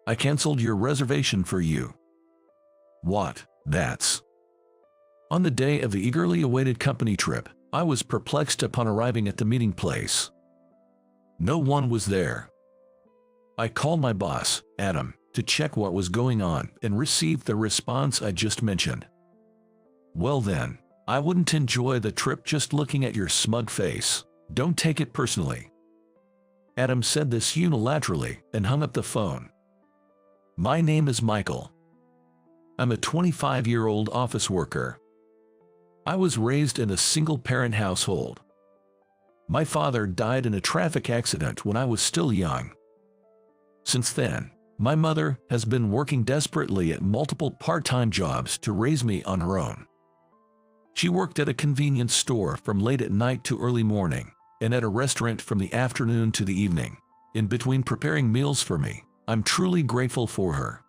I canceled your reservation for you." What? That's... On the day of the eagerly awaited company trip, I was perplexed upon arriving at the meeting place. No one was there. I called my boss, Adam, to check what was going on and received the response I just mentioned. "Well then, I wouldn't enjoy the trip just looking at your smug face. Don't take it personally." Adam said this unilaterally and hung up the phone. My name is Michael. I'm a 25-year-old office worker. I was raised in a single-parent household. My father died in a traffic accident when I was still young. Since then, my mother has been working desperately at multiple part-time jobs to raise me on her own. She worked at a convenience store from late at night to early morning, and at a restaurant from the afternoon to the evening, in between preparing meals for me. I'm truly grateful for her.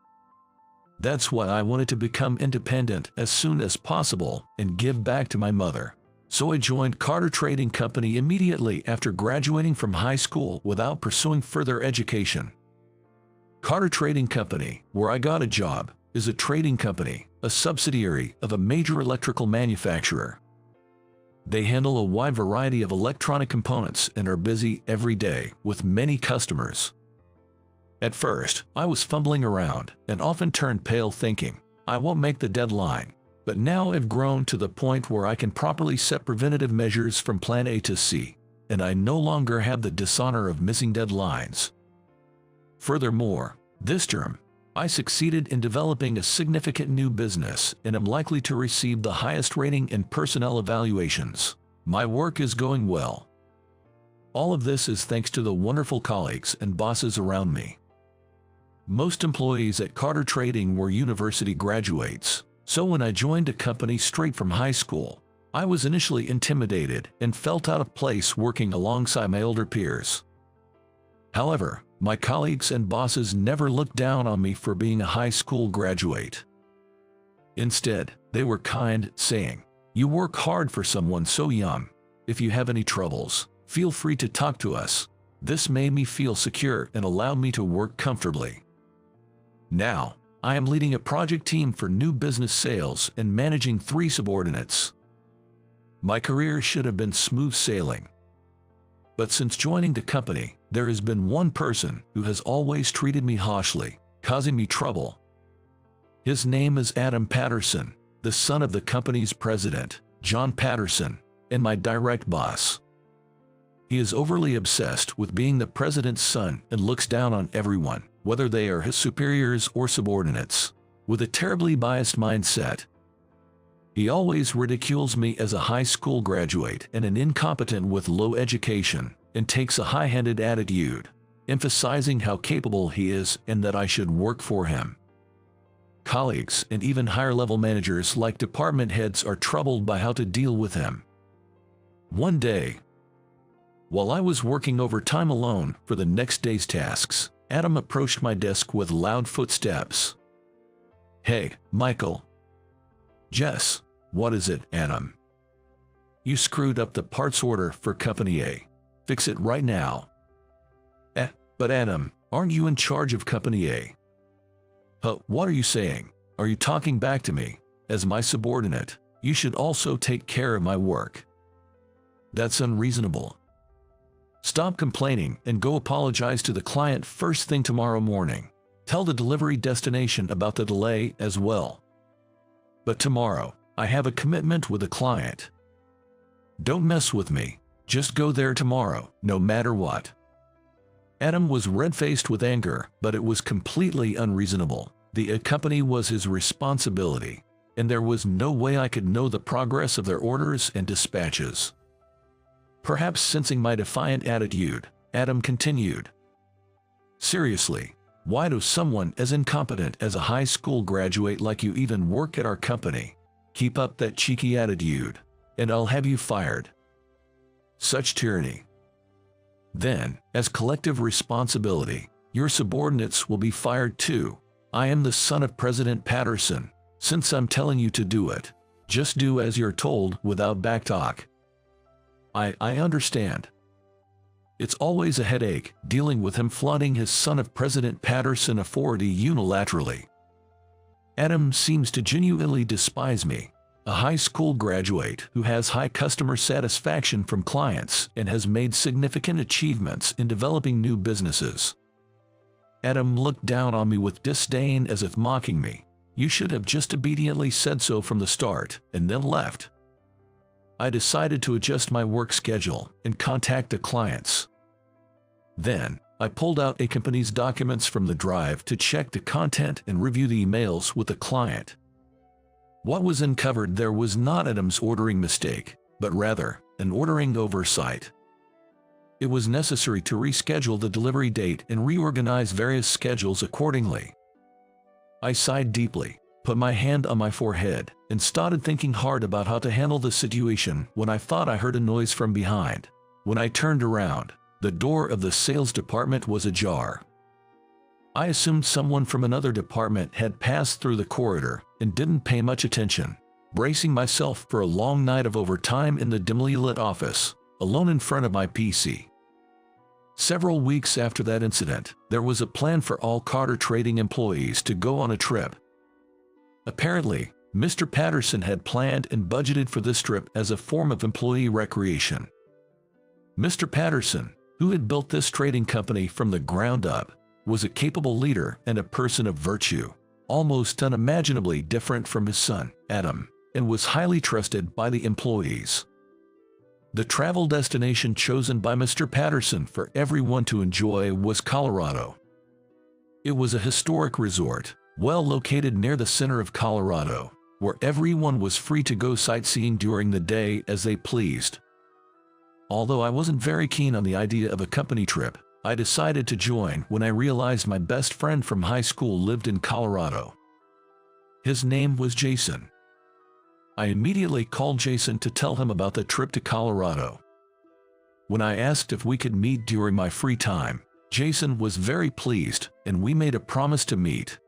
That's why I wanted to become independent as soon as possible and give back to my mother. So I joined Carter Trading Company immediately after graduating from high school without pursuing further education. Carter Trading Company, where I got a job, is a trading company, a subsidiary of a major electrical manufacturer. They handle a wide variety of electronic components and are busy every day with many customers. At first, I was fumbling around and often turned pale thinking, I won't make the deadline. But now I've grown to the point where I can properly set preventative measures from plan A to C, and I no longer have the dishonor of missing deadlines. Furthermore, this term, I succeeded in developing a significant new business and am likely to receive the highest rating in personnel evaluations. My work is going well. All of this is thanks to the wonderful colleagues and bosses around me. Most employees at Carter Trading were university graduates, so when I joined a company straight from high school, I was initially intimidated and felt out of place working alongside my older peers. However, my colleagues and bosses never looked down on me for being a high school graduate. Instead, they were kind, saying, "You work hard for someone so young. If you have any troubles, feel free to talk to us." This made me feel secure and allowed me to work comfortably. Now, I am leading a project team for new business sales and managing 3 subordinates. My career should have been smooth sailing. But since joining the company, there has been one person who has always treated me harshly, causing me trouble. His name is Adam Patterson, the son of the company's president, John Patterson, and my direct boss. He is overly obsessed with being the president's son and looks down on everyone, whether they are his superiors or subordinates, with a terribly biased mindset. He always ridicules me as a high school graduate and an incompetent with low education, and takes a high-handed attitude, emphasizing how capable he is and that I should work for him. Colleagues and even higher-level managers like department heads are troubled by how to deal with him. One day, while I was working overtime alone for the next day's tasks, Adam approached my desk with loud footsteps. "Hey, Michael." "Jess, what is it, Adam?" "You screwed up the parts order for Company A. Fix it right now." But Adam, aren't you in charge of Company A?" What are you saying? Are you talking back to me? As my subordinate, you should also take care of my work." "That's unreasonable. Stop complaining and go apologize to the client first thing tomorrow morning. Tell the delivery destination about the delay as well. But tomorrow, I have a commitment with the client. Don't mess with me. Just go there tomorrow, no matter what." Adam was red-faced with anger, but it was completely unreasonable. The company was his responsibility, and there was no way I could know the progress of their orders and dispatches. Perhaps sensing my defiant attitude, Adam continued, "Seriously, why does someone as incompetent as a high school graduate like you even work at our company? Keep up that cheeky attitude, and I'll have you fired." Such tyranny. Then, as collective responsibility, your subordinates will be fired too. I am the son of President Patterson. Since I'm telling you to do it, just do as you're told without backtalk. I understand. It's always a headache dealing with him flaunting his son of President Patterson authority unilaterally. Adam seems to genuinely despise me, a high school graduate who has high customer satisfaction from clients and has made significant achievements in developing new businesses. Adam looked down on me with disdain as if mocking me. You should have just obediently said so from the start and then left. I decided to adjust my work schedule and contact the clients. Then, I pulled out a company's documents from the drive to check the content and review the emails with the client. What was uncovered there was not Adam's ordering mistake, but rather an ordering oversight. It was necessary to reschedule the delivery date and reorganize various schedules accordingly. I sighed deeply, put my hand on my forehead, and started thinking hard about how to handle the situation when I thought I heard a noise from behind. When I turned around, the door of the sales department was ajar. I assumed someone from another department had passed through the corridor and didn't pay much attention, bracing myself for a long night of overtime in the dimly lit office, alone in front of my PC. Several weeks after that incident, there was a plan for all Carter Trading employees to go on a trip. Apparently, Mr. Patterson had planned and budgeted for this trip as a form of employee recreation. Mr. Patterson, who had built this trading company from the ground up, was a capable leader and a person of virtue, almost unimaginably different from his son, Adam, and was highly trusted by the employees. The travel destination chosen by Mr. Patterson for everyone to enjoy was Colorado. It was a historic resort, well located near the center of Colorado, where everyone was free to go sightseeing during the day as they pleased. Although I wasn't very keen on the idea of a company trip, I decided to join when I realized my best friend from high school lived in Colorado. His name was Jason. I immediately called Jason to tell him about the trip to Colorado. When I asked if we could meet during my free time, Jason was very pleased and we made a promise to meet.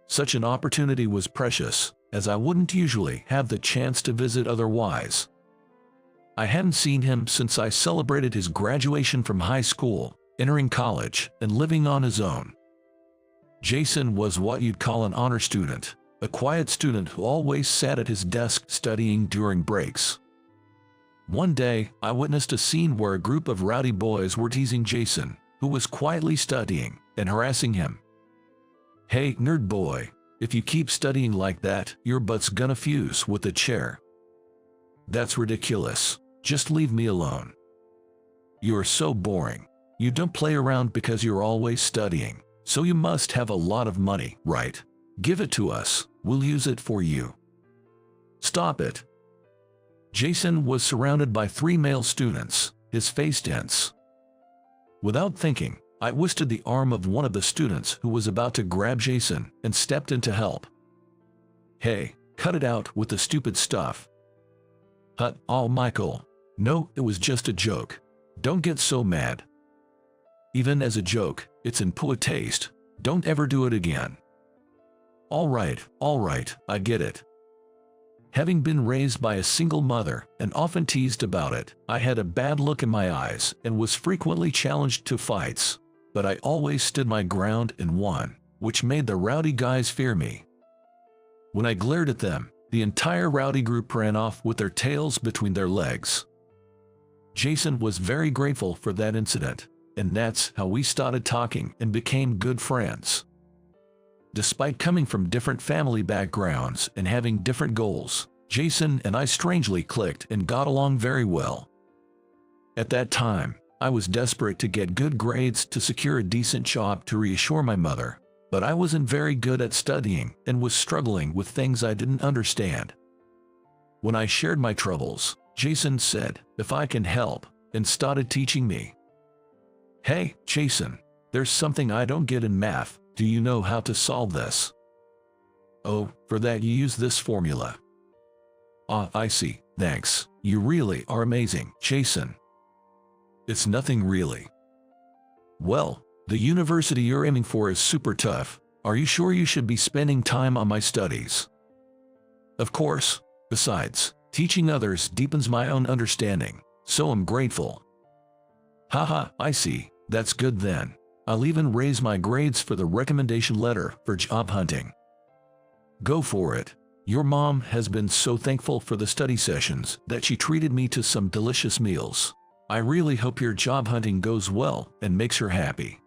Such an opportunity was precious, as I wouldn't usually have the chance to visit otherwise. I hadn't seen him since I celebrated his graduation from high school, entering college, and living on his own. Jason was what you'd call an honor student, a quiet student who always sat at his desk studying during breaks. One day, I witnessed a scene where a group of rowdy boys were teasing Jason, who was quietly studying, and harassing him. "Hey, nerd boy, if you keep studying like that, your butt's gonna fuse with the chair. That's ridiculous. Just leave me alone. You're so boring. You don't play around because you're always studying, so you must have a lot of money, right? Give it to us, we'll use it for you. Stop it." Jason was surrounded by 3 male students, his face tense. Without thinking, I twisted the arm of one of the students who was about to grab Jason and stepped in to help. "Hey, cut it out with the stupid stuff." Oh, Michael. No, it was just a joke. Don't get so mad. Even as a joke, it's in poor taste. Don't ever do it again. All right, I get it. Having been raised by a single mother and often teased about it, I had a bad look in my eyes and was frequently challenged to fights, but I always stood my ground and won, which made the rowdy guys fear me. When I glared at them, the entire rowdy group ran off with their tails between their legs. Jason was very grateful for that incident, and that's how we started talking and became good friends. Despite coming from different family backgrounds and having different goals, Jason and I strangely clicked and got along very well. At that time, I was desperate to get good grades to secure a decent job to reassure my mother, but I wasn't very good at studying and was struggling with things I didn't understand. When I shared my troubles, Jason said, "If I can help," and started teaching me. "Hey, Jason, there's something I don't get in math. Do you know how to solve this?" "Oh, for that you use this formula." "Ah, I see, thanks. You really are amazing, Jason." "It's nothing really." "Well, the university you're aiming for is super tough. Are you sure you should be spending time on my studies?" "Of course. Besides, teaching others deepens my own understanding, so I'm grateful." Haha, I see. That's good then. I'll even raise my grades for the recommendation letter for job hunting. Go for it. Your mom has been so thankful for the study sessions that she treated me to some delicious meals. I really hope your job hunting goes well and makes her happy.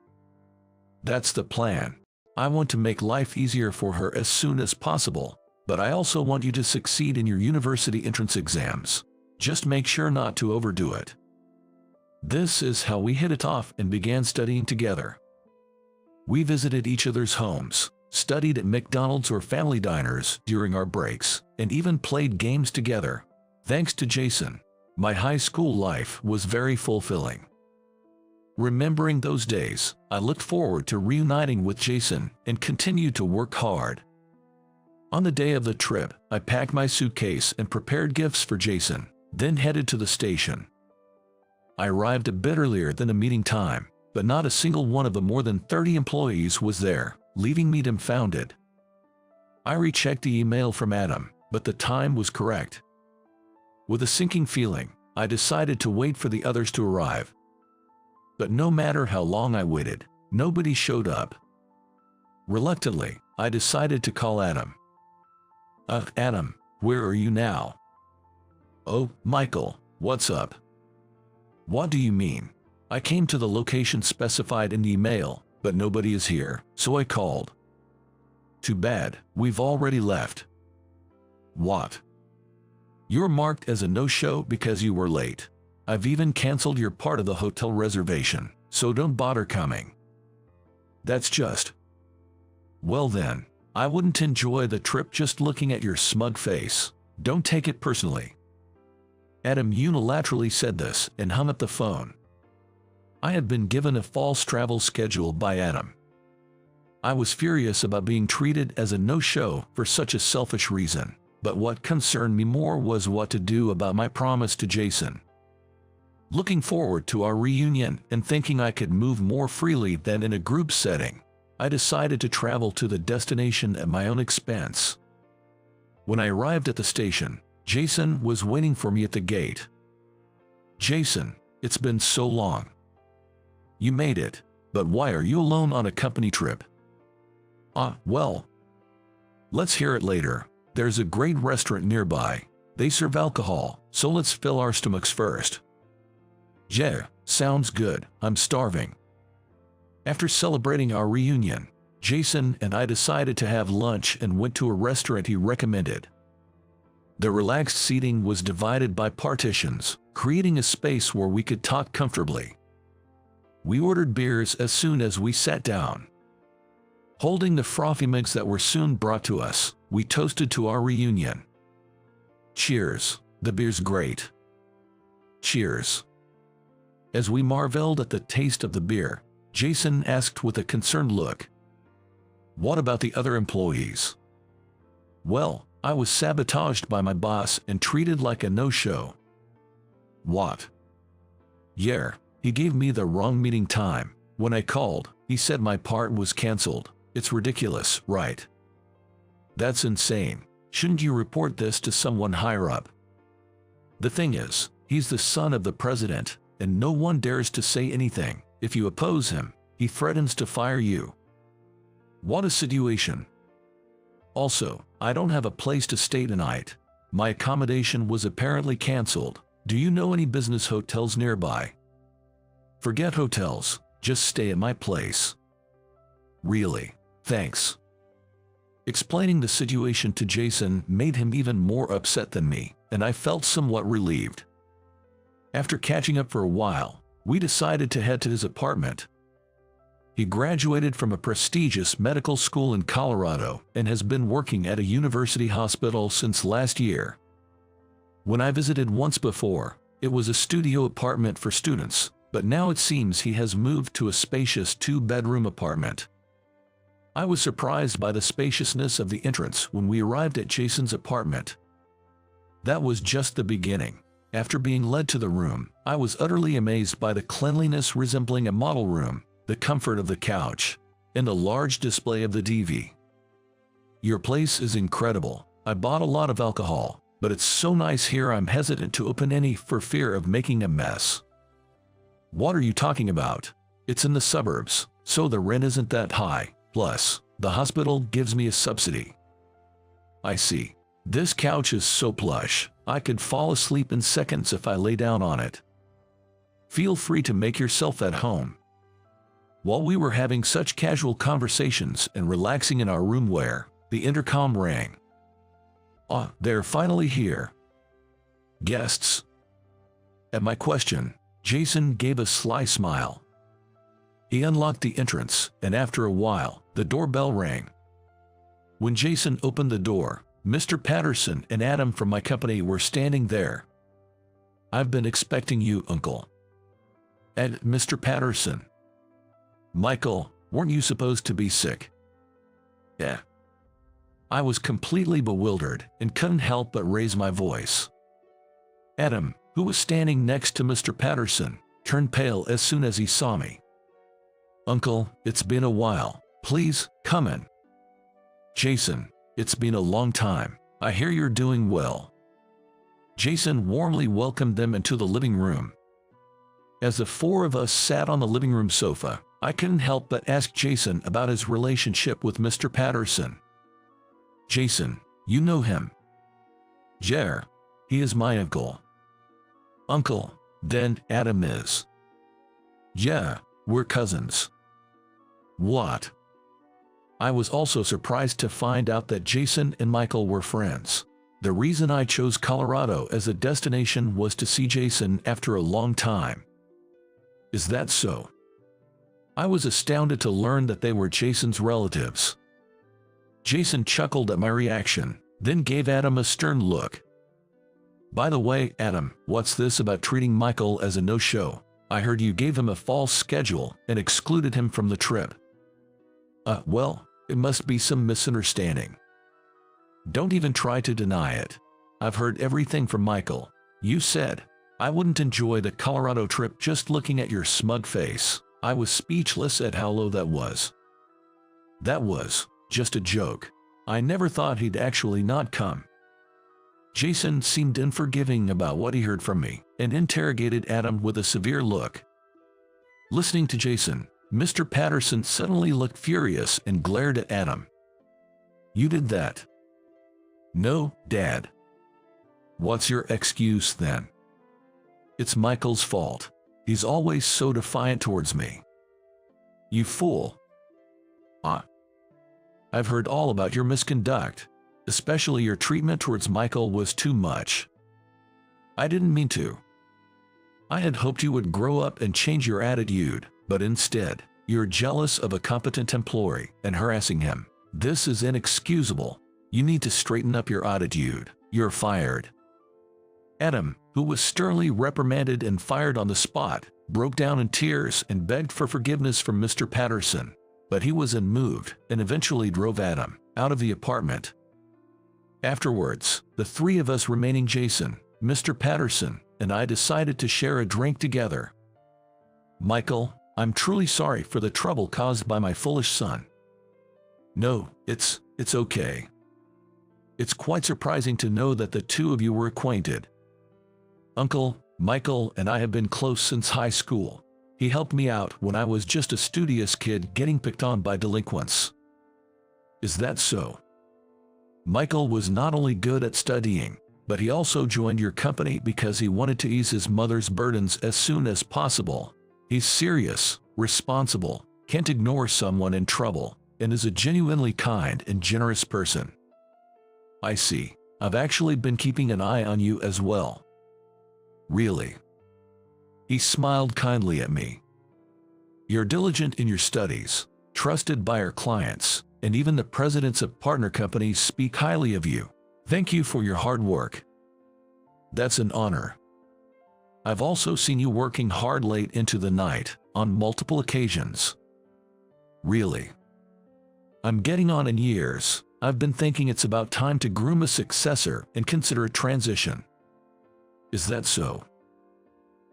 That's the plan. I want to make life easier for her as soon as possible, but I also want you to succeed in your university entrance exams. Just make sure not to overdo it. This is how we hit it off and began studying together. We visited each other's homes, studied at McDonald's or family diners during our breaks, and even played games together. Thanks to Jason, my high school life was very fulfilling. Remembering those days, I looked forward to reuniting with Jason and continued to work hard. On the day of the trip, I packed my suitcase and prepared gifts for Jason, then headed to the station. I arrived a bit earlier than the meeting time, but not a single one of the more than 30 employees was there, leaving me dumbfounded. I rechecked the email from Adam, but the time was correct. With a sinking feeling, I decided to wait for the others to arrive. But no matter how long I waited, nobody showed up. Reluctantly, I decided to call Adam. Adam, where are you now? Oh, Michael, what's up? What do you mean? I came to the location specified in the email, but nobody is here, so I called. Too bad, we've already left. What? You're marked as a no-show because you were late. I've even canceled your part of the hotel reservation, so don't bother coming. That's just... Well then, I wouldn't enjoy the trip just looking at your smug face. Don't take it personally. Adam unilaterally said this and hung up the phone. I had been given a false travel schedule by Adam. I was furious about being treated as a no-show for such a selfish reason, but what concerned me more was what to do about my promise to Jason. Looking forward to our reunion and thinking I could move more freely than in a group setting, I decided to travel to the destination at my own expense. When I arrived at the station, Jason was waiting for me at the gate. Jason, it's been so long. You made it, but why are you alone on a company trip? Well, let's hear it later. There's a great restaurant nearby. They serve alcohol, so let's fill our stomachs first. Yeah, sounds good. I'm starving. After celebrating our reunion, Jason and I decided to have lunch and went to a restaurant he recommended. The relaxed seating was divided by partitions, creating a space where we could talk comfortably. We ordered beers as soon as we sat down. Holding the frothy mugs that were soon brought to us, we toasted to our reunion. Cheers, the beer's great. Cheers. As we marveled at the taste of the beer, Jason asked with a concerned look, "What about the other employees?" Well, I was sabotaged by my boss and treated like a no-show. What? Yeah, he gave me the wrong meeting time. When I called, he said my part was canceled. It's ridiculous, right? That's insane. Shouldn't you report this to someone higher up? The thing is, he's the son of the president, and no one dares to say anything. If you oppose him, he threatens to fire you. What a situation. Also, I don't have a place to stay tonight. My accommodation was apparently canceled. Do you know any business hotels nearby? Forget hotels, just stay at my place. Really? Thanks. Explaining the situation to Jason made him even more upset than me, and I felt somewhat relieved. After catching up for a while, we decided to head to his apartment. He graduated from a prestigious medical school in Colorado and has been working at a university hospital since last year. When I visited once before, it was a studio apartment for students, but now it seems he has moved to a spacious 2-bedroom apartment. I was surprised by the spaciousness of the entrance when we arrived at Jason's apartment. That was just the beginning. After being led to the room, I was utterly amazed by the cleanliness resembling a model room, the comfort of the couch, and the large display of the TV. Your place is incredible. I bought a lot of alcohol, but it's so nice here I'm hesitant to open any for fear of making a mess. What are you talking about? It's in the suburbs, so the rent isn't that high. Plus, the hospital gives me a subsidy. I see. This couch is so plush, I could fall asleep in seconds if I lay down on it. Feel free to make yourself at home. While we were having such casual conversations and relaxing in our room where the intercom rang. Ah, they're finally here. Guests. At my question, Jason gave a sly smile. He unlocked the entrance, and after a while, the doorbell rang. When Jason opened the door, Mr. Patterson and Adam from my company were standing there. I've been expecting you, Uncle. And Mr. Patterson. Michael, weren't you supposed to be sick? Yeah. I was completely bewildered and couldn't help but raise my voice. Adam, who was standing next to Mr. Patterson, turned pale as soon as he saw me. Uncle, it's been a while. Please, come in. Jason, it's been a long time. I hear you're doing well. Jason warmly welcomed them into the living room. As the four of us sat on the living room sofa, I couldn't help but ask Jason about his relationship with Mr. Patterson. Jason, you know him. Jer, he is my uncle. Uncle, then Adam is. Yeah, we're cousins. What? I was also surprised to find out that Jason and Michael were friends. The reason I chose Colorado as a destination was to see Jason after a long time. Is that so? I was astounded to learn that they were Jason's relatives. Jason chuckled at my reaction, then gave Adam a stern look. By the way, Adam, what's this about treating Michael as a no-show? I heard you gave him a false schedule and excluded him from the trip. Well, it must be some misunderstanding. Don't even try to deny it. I've heard everything from Michael. You said, I wouldn't enjoy the Colorado trip just looking at your smug face. I was speechless at how low that was. That was just a joke. I never thought he'd actually not come. Jason seemed unforgiving about what he heard from me and interrogated Adam with a severe look. Listening to Jason, Mr. Patterson suddenly looked furious and glared at Adam. You did that? No, Dad. What's your excuse then? It's Michael's fault. He's always so defiant towards me. You fool. I've heard all about your misconduct. Especially your treatment towards Michael was too much. I didn't mean to. I had hoped you would grow up and change your attitude, but instead, you're jealous of a competent employee and harassing him. This is inexcusable. You need to straighten up your attitude. You're fired. Adam, who was sternly reprimanded and fired on the spot, broke down in tears and begged for forgiveness from Mr. Patterson, but he was unmoved and eventually drove Adam out of the apartment. Afterwards, the three of us remaining Jason, Mr. Patterson, and I decided to share a drink together. Michael, I'm truly sorry for the trouble caused by my foolish son. No, it's okay. It's quite surprising to know that the two of you were acquainted. Uncle, Michael and I have been close since high school. He helped me out when I was just a studious kid getting picked on by delinquents. Is that so? Michael was not only good at studying, but he also joined your company because he wanted to ease his mother's burdens as soon as possible. He's serious, responsible, can't ignore someone in trouble, and is a genuinely kind and generous person. I see. I've actually been keeping an eye on you as well. Really? He smiled kindly at me. You're diligent in your studies, trusted by our clients, and even the presidents of partner companies speak highly of you. Thank you for your hard work. That's an honor. I've also seen you working hard late into the night, on multiple occasions. Really? I'm getting on in years. I've been thinking it's about time to groom a successor and consider a transition. Is that so?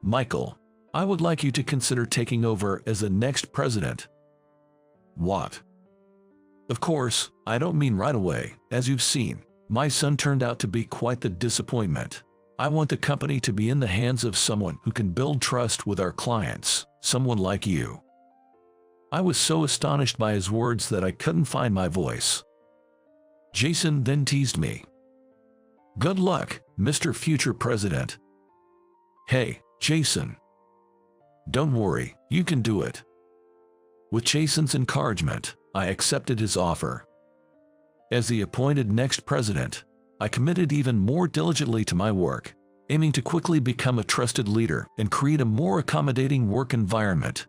Michael, I would like you to consider taking over as the next president. What? Of course, I don't mean right away. As you've seen, my son turned out to be quite the disappointment. I want the company to be in the hands of someone who can build trust with our clients, someone like you." I was so astonished by his words that I couldn't find my voice. Jason then teased me. "Good luck, Mr. Future President." "Hey, Jason. Don't worry, you can do it." With Jason's encouragement, I accepted his offer. As the appointed next president, I committed even more diligently to my work, aiming to quickly become a trusted leader and create a more accommodating work environment